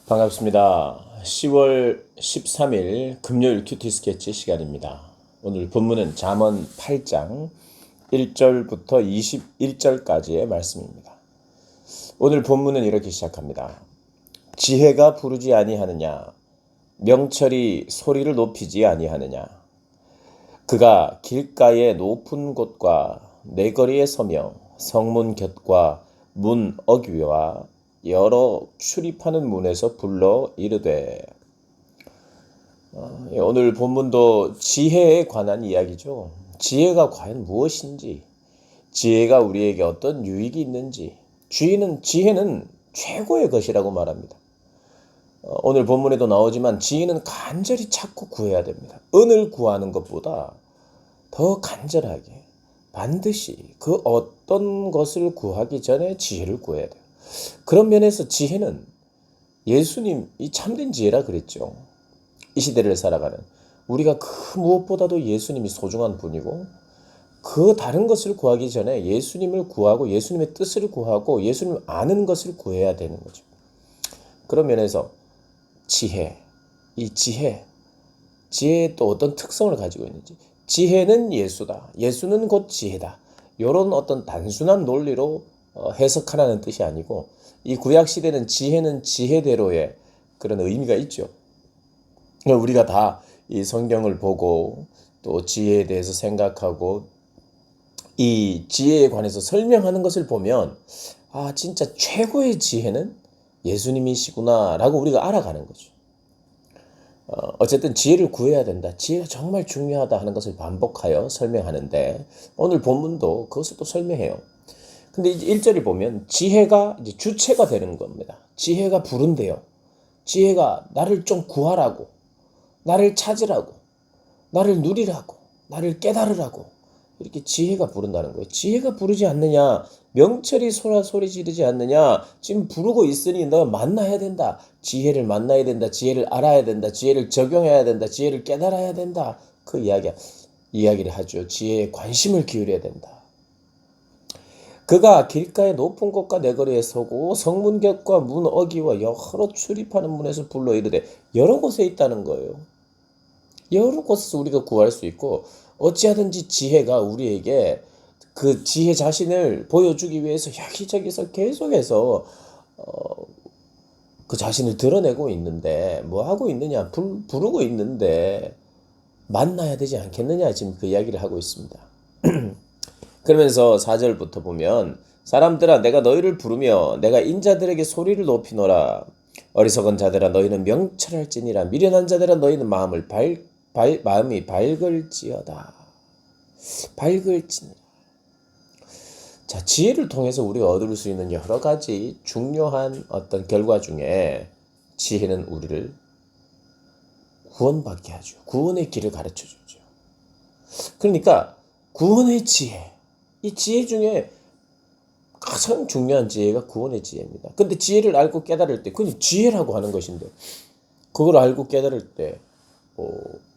반갑습니다. 10월 13일 금요일 큐티 스케치 시간입니다. 오늘 본문은 잠언 8장 1절부터 21절까지의 말씀입니다. 오늘 본문은 이렇게 시작합니다. 지혜가 부르지 아니하느냐, 명철이 소리를 높이지 아니하느냐. 그가 길가의 높은 곳과 내거리에 서며 성문 곁과 문 어귀와 여러 출입하는 문에서 불러 이르되. 오늘 본문도 지혜에 관한 이야기죠. 지혜가 과연 무엇인지, 지혜가 우리에게 어떤 유익이 있는지, 지혜는 최고의 것이라고 말합니다. 오늘 본문에도 나오지만 지혜는 간절히 찾고 구해야 됩니다. 은을 구하는 것보다 더 간절하게 반드시 그 어떤 것을 구하기 전에 지혜를 구해야 돼요. 그런 면에서 지혜는 예수님이 참된 지혜라 그랬죠. 이 시대를 살아가는 우리가 그 무엇보다도 예수님이 소중한 분이고, 그 다른 것을 구하기 전에 예수님을 구하고 예수님의 뜻을 구하고 예수님을 아는 것을 구해야 되는 거죠. 그런 면에서 이 지혜의 또 어떤 특성을 가지고 있는지, 지혜는 예수다, 예수는 곧 지혜다, 이런 어떤 단순한 논리로 해석하라는 뜻이 아니고, 이 구약 시대는 지혜는 지혜대로의 그런 의미가 있죠. 우리가 다 이 성경을 보고 또 지혜에 대해서 생각하고 이 지혜에 관해서 설명하는 것을 보면, 진짜 최고의 지혜는 예수님이시구나라고 우리가 알아가는 거죠. 어쨌든 지혜를 구해야 된다, 지혜가 정말 중요하다 하는 것을 반복하여 설명하는데, 오늘 본문도 그것을 또 설명해요. 근데 이제 1절을 보면 지혜가 이제 주체가 되는 겁니다. 지혜가 부른대요. 지혜가 나를 좀 구하라고, 나를 찾으라고, 나를 누리라고, 나를 깨달으라고, 이렇게 지혜가 부른다는 거예요. 지혜가 부르지 않느냐, 명철이 소리 지르지 않느냐, 지금 부르고 있으니 너가 만나야 된다. 지혜를 만나야 된다. 지혜를 알아야 된다. 지혜를 적용해야 된다. 지혜를 깨달아야 된다. 그 이야기를 하죠. 지혜에 관심을 기울여야 된다. 그가 길가의 높은 곳과 내거리에 서고 성문 곁과 문 어귀와 여러 출입하는 문에서 불러 이르되. 여러 곳에 있다는 거예요. 여러 곳에서 우리가 구할 수 있고, 어찌하든지 지혜가 우리에게 그 지혜 자신을 보여주기 위해서 여기저기서 계속해서 그 자신을 드러내고 있는데, 뭐 하고 있느냐, 부르고 있는데 만나야 되지 않겠느냐, 지금 그 이야기를 하고 있습니다. 그러면서 4절부터 보면, 사람들아 내가 너희를 부르며 내가 인자들에게 소리를 높이노라. 어리석은 자들아 너희는 명철할지니라. 미련한 자들아 너희는 마음이 밝을지어다. 밝을지니라. 자, 지혜를 통해서 우리가 얻을 수 있는 여러 가지 중요한 어떤 결과 중에 지혜는 우리를 구원받게 하죠. 구원의 길을 가르쳐 주죠. 그러니까 구원의 지혜, 이 지혜 중에 가장 중요한 지혜가 구원의 지혜입니다. 근데 지혜를 알고 깨달을 때, 그건 지혜라고 하는 것인데, 그걸 알고 깨달을 때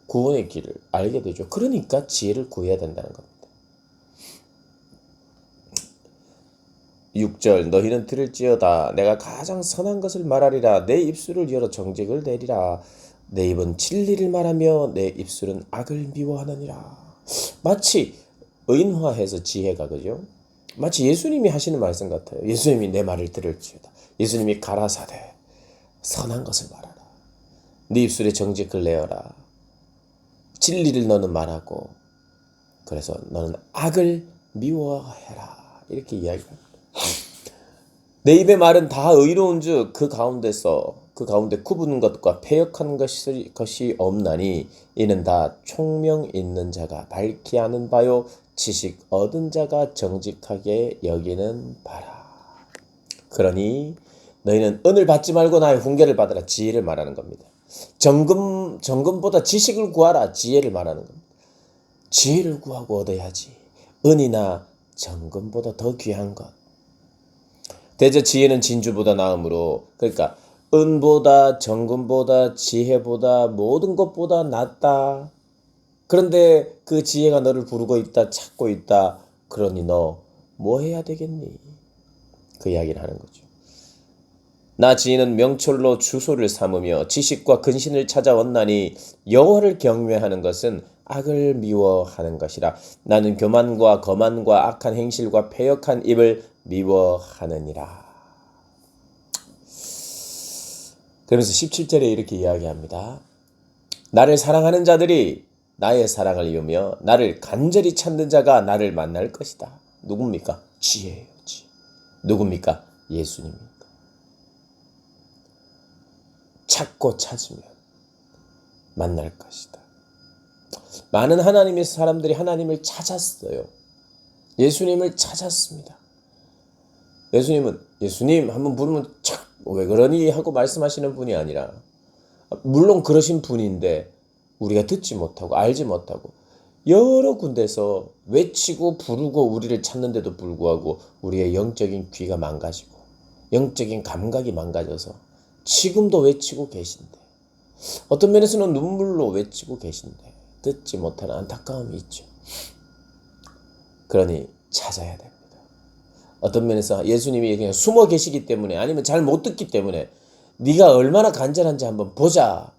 구원의 길을 알게 되죠. 그러니까 지혜를 구해야 된다는 겁니다. 6절 너희는 들을지어다. 내가 가장 선한 것을 말하리라. 내 입술을 열어 정직을 내리라. 내 입은 진리를 말하며 내 입술은 악을 미워하느니라. 마치 의인화해서 지혜가, 그죠? 마치 예수님이 하시는 말씀 같아요. 예수님이 내 말을 들을지어다. 예수님이 가라사대 선한 것을 말하라. 네 입술에 정직을 내어라. 진리를 너는 말하고, 그래서 너는 악을 미워해라. 이렇게 이야기합니다. 내 입의 말은 다 의로운즉 그 가운데 구부는 것과 패역한 것이 없나니 이는 다 총명 있는 자가 밝히 아는 바요 지식 얻은 자가 정직하게 여기는 바라. 그러니 너희는 은을 받지 말고 나의 훈계를 받으라. 지혜를 말하는 겁니다. 정금보다 지식을 구하라. 지혜를 말하는 겁니다. 지혜를 구하고 얻어야지. 은이나 정금보다 더 귀한 것. 대저 지혜는 진주보다 나으므로, 그러니까 은보다 정금보다 지혜보다 모든 것보다 낫다. 그런데 그 지혜가 너를 부르고 있다, 찾고 있다. 그러니 너 뭐 해야 되겠니? 그 이야기를 하는 거죠. 나 지혜는 명철로 주소를 삼으며 지식과 근신을 찾아왔나니 여호와를 경외하는 것은 악을 미워하는 것이라. 나는 교만과 거만과 악한 행실과 패역한 입을 미워하느니라. 그러면서 17절에 이렇게 이야기합니다. 나를 사랑하는 자들이 나의 사랑을 이루며 나를 간절히 찾는 자가 나를 만날 것이다. 누굽니까? 지혜예요. 지혜. 누굽니까? 예수님입니다. 찾고 찾으면 만날 것이다. 많은 하나님의 사람들이 하나님을 찾았어요. 예수님을 찾았습니다. 예수님은 예수님 한번 부르면 참 왜 그러니 하고 말씀하시는 분이 아니라, 물론 그러신 분인데 우리가 듣지 못하고 알지 못하고 여러 군데서 외치고 부르고 우리를 찾는데도 불구하고 우리의 영적인 귀가 망가지고 영적인 감각이 망가져서 지금도 외치고 계신데, 어떤 면에서는 눈물로 외치고 계신데 듣지 못하는 안타까움이 있죠. 그러니 찾아야 됩니다. 어떤 면에서 예수님이 그냥 숨어 계시기 때문에, 아니면 잘 못 듣기 때문에 네가 얼마나 간절한지 한번 보자,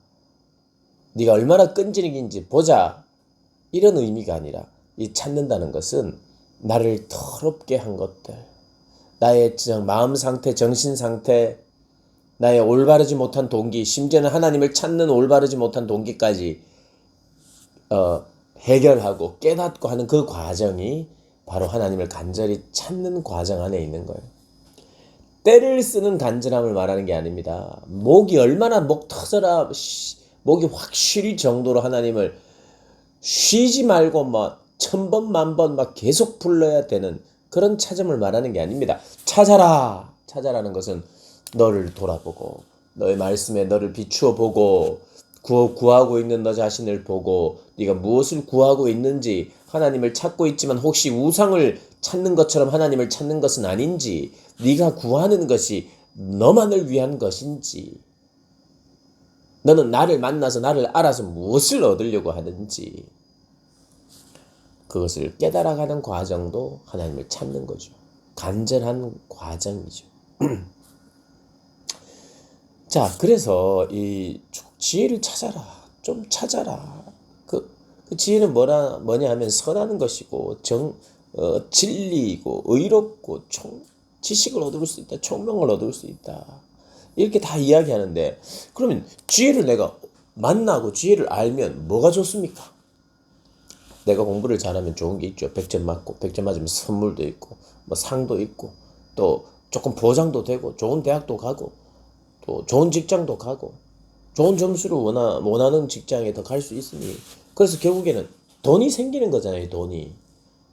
네가 얼마나 끈질긴지 보자, 이런 의미가 아니라, 이 찾는다는 것은 나를 더럽게 한 것들, 나의 마음 상태, 정신 상태, 나의 올바르지 못한 동기, 심지어는 하나님을 찾는 올바르지 못한 동기까지 해결하고 깨닫고 하는 그 과정이 바로 하나님을 간절히 찾는 과정 안에 있는 거예요. 때를 쓰는 간절함을 말하는 게 아닙니다. 목이 얼마나 목 터져라, 목이 확 쉴 정도로 하나님을 쉬지 말고 막 1000번 만번 막 계속 불러야 되는 그런 찾음을 말하는 게 아닙니다. 찾아라. 찾아라는 것은 너를 돌아보고 너의 말씀에 너를 비추어 보고 구하고 있는 너 자신을 보고 네가 무엇을 구하고 있는지, 하나님을 찾고 있지만 혹시 우상을 찾는 것처럼 하나님을 찾는 것은 아닌지, 네가 구하는 것이 너만을 위한 것인지, 너는 나를 만나서 나를 알아서 무엇을 얻으려고 하는지, 그것을 깨달아가는 과정도 하나님을 찾는 거죠. 간절한 과정이죠. 자, 그래서 이 지혜를 찾아라. 좀 찾아라. 그 지혜는 뭐냐 하면 선하는 것이고 진리이고 의롭고 지식을 얻을 수 있다. 총명을 얻을 수 있다. 이렇게 다 이야기하는데, 그러면 지혜를 내가 만나고 지혜를 알면 뭐가 좋습니까? 내가 공부를 잘하면 좋은 게 있죠. 100점 맞고, 100점 맞으면 선물도 있고 뭐 상도 있고, 또 조금 보장도 되고, 좋은 대학도 가고, 또 좋은 직장도 가고, 좋은 점수를 원하는 직장에 더 갈 수 있으니, 그래서 결국에는 돈이 생기는 거잖아요. 돈이.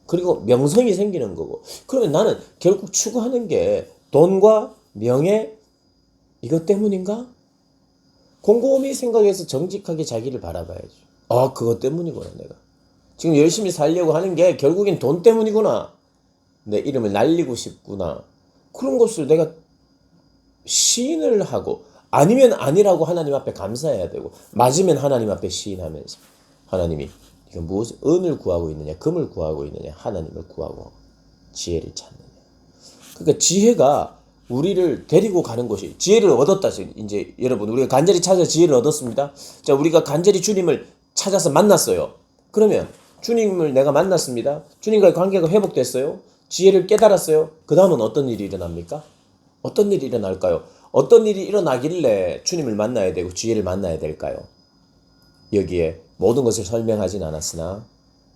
그리고 명성이 생기는 거고. 그러면 나는 결국 추구하는 게 돈과 명예, 이것 때문인가? 곰곰이 생각해서 정직하게 자기를 바라봐야죠. 그것 때문이구나. 내가 지금 열심히 살려고 하는 게 결국엔 돈 때문이구나. 내 이름을 날리고 싶구나. 그런 것을 내가 시인을 하고, 아니면 아니라고 하나님 앞에 감사해야 되고, 맞으면 하나님 앞에 시인하면서, 하나님이 이거 무엇, 은을 구하고 있느냐, 금을 구하고 있느냐, 하나님을 구하고 지혜를 찾느냐. 그러니까 지혜가 우리를 데리고 가는 것이, 지혜를 얻었다. 이제 여러분, 우리가 간절히 찾아 지혜를 얻었습니다. 자, 우리가 간절히 주님을 찾아서 만났어요. 그러면 주님을 내가 만났습니다. 주님과의 관계가 회복됐어요. 지혜를 깨달았어요. 그 다음은 어떤 일이 일어납니까? 어떤 일이 일어날까요? 어떤 일이 일어나길래 주님을 만나야 되고 지혜를 만나야 될까요? 여기에 모든 것을 설명하진 않았으나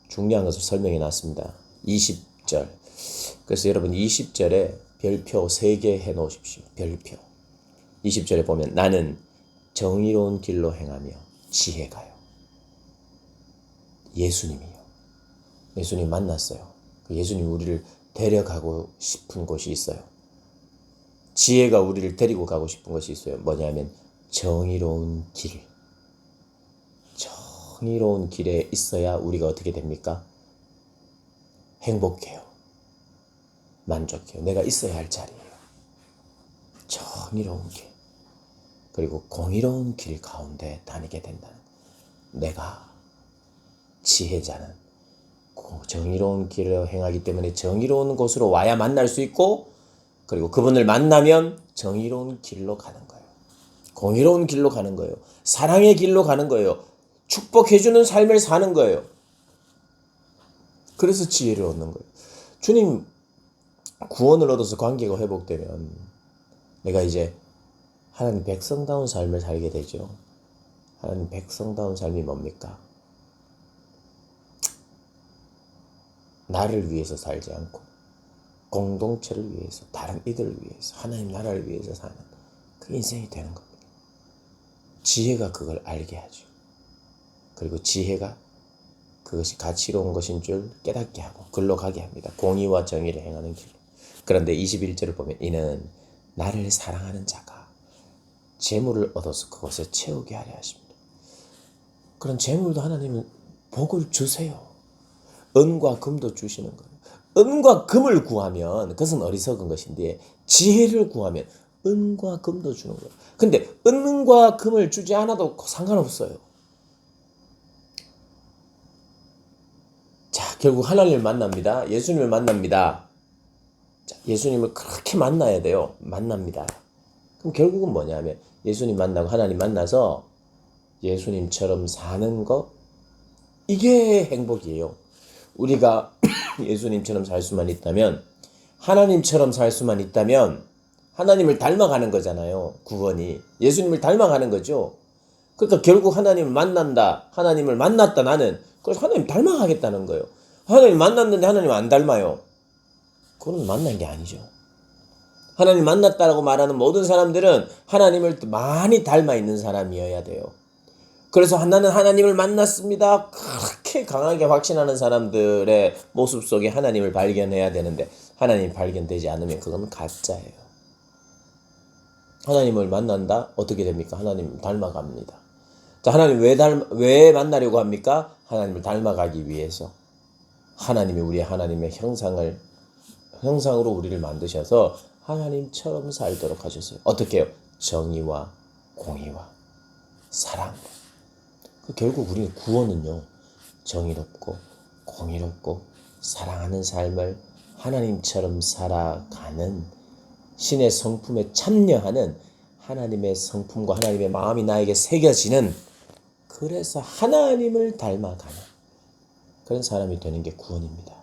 중요한 것을 설명해 놨습니다. 20절. 그래서 여러분 20절에 별표 3개 해 놓으십시오. 별표. 20절에 보면 나는 정의로운 길로 행하며 지혜가요. 예수님이요. 예수님 만났어요. 예수님 우리를 데려가고 싶은 곳이 있어요. 지혜가 우리를 데리고 가고 싶은 것이 있어요. 뭐냐면 정의로운 길. 정의로운 길에 있어야 우리가 어떻게 됩니까? 행복해요. 만족해요. 내가 있어야 할 자리예요. 정의로운 길. 그리고 공의로운 길 가운데 다니게 된다는 거예요. 내가 지혜자는 정의로운 길을 행하기 때문에 정의로운 곳으로 와야 만날 수 있고, 그리고 그분을 만나면 정의로운 길로 가는 거예요. 공의로운 길로 가는 거예요. 사랑의 길로 가는 거예요. 축복해주는 삶을 사는 거예요. 그래서 지혜를 얻는 거예요. 주님 구원을 얻어서 관계가 회복되면 내가 이제 하나님 백성다운 삶을 살게 되죠. 하나님 백성다운 삶이 뭡니까? 나를 위해서 살지 않고 공동체를 위해서, 다른 이들을 위해서, 하나님 나라를 위해서 사는 그 인생이 되는 겁니다. 지혜가 그걸 알게 하죠. 그리고 지혜가 그것이 가치로운 것인 줄 깨닫게 하고 글로 가게 합니다. 공의와 정의를 행하는 길로. 그런데 21절을 보면 이는 나를 사랑하는 자가 재물을 얻어서 그것을 채우게 하려 하십니다. 그런 재물도 하나님은 복을 주세요. 은과 금도 주시는 거예요. 은과 금을 구하면 그것은 어리석은 것인데 지혜를 구하면 은과 금도 주는 거예요. 근데 은과 금을 주지 않아도 상관없어요. 자, 결국 하나님을 만납니다. 예수님을 만납니다. 자, 예수님을 그렇게 만나야 돼요. 만납니다. 그럼 결국은 뭐냐면 예수님 만나고 하나님 만나서 예수님처럼 사는 거, 이게 행복이에요. 우리가 예수님처럼 살 수만 있다면, 하나님처럼 살 수만 있다면 하나님을 닮아가는 거잖아요. 구원이 예수님을 닮아가는 거죠. 그러니까 결국 하나님을 만난다, 하나님을 만났다, 나는 그래서 하나님 닮아가겠다는 거예요. 하나님 만났는데 하나님 안 닮아요. 그건 만난 게 아니죠. 하나님 만났다라고 말하는 모든 사람들은 하나님을 많이 닮아 있는 사람이어야 돼요. 그래서 나는 하나님을 만났습니다, 그렇게 강하게 확신하는 사람들의 모습 속에 하나님을 발견해야 되는데, 하나님이 발견되지 않으면 그건 가짜예요. 하나님을 만난다? 어떻게 됩니까? 하나님 닮아갑니다. 자, 하나님 왜 만나려고 합니까? 하나님을 닮아가기 위해서. 하나님이 우리의 하나님의 형상으로 우리를 만드셔서 하나님처럼 살도록 하셨어요. 어떻게 해요? 정의와 공의와 사랑. 결국 우리는 구원은요, 정의롭고 공의롭고 사랑하는 삶을 하나님처럼 살아가는, 신의 성품에 참여하는, 하나님의 성품과 하나님의 마음이 나에게 새겨지는, 그래서 하나님을 닮아가는 그런 사람이 되는 게 구원입니다.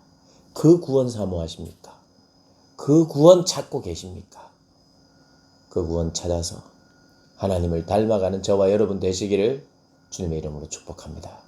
그 구원 사모하십니까? 그 구원 찾고 계십니까? 그 구원 찾아서 하나님을 닮아가는 저와 여러분 되시기를 주님의 이름으로 축복합니다.